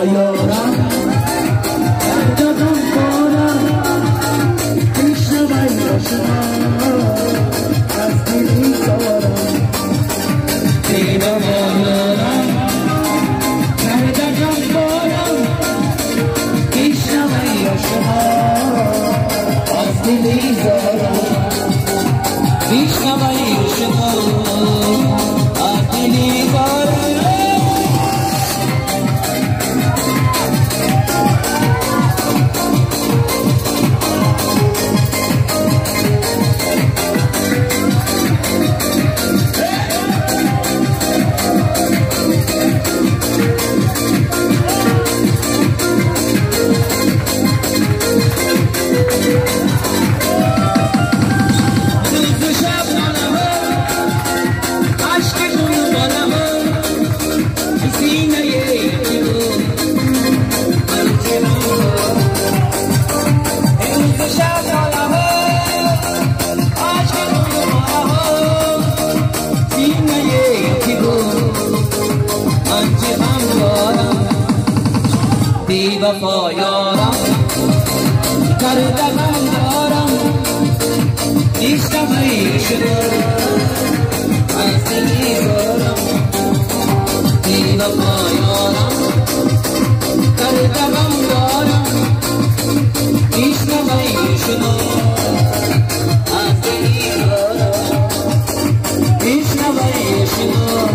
یارم دردم بارم میشنوی عاشقم از دلی زارم ای بابا یارم دردم بارم میشنوی عاشقم از دلی زارم میشنوی عاشقم از دلی زارم وفا یارم کردم دارم نیستم شده از دلی دارم بی وفا یارم کردم دارم نیستم شده از دلی دارم نیستم شده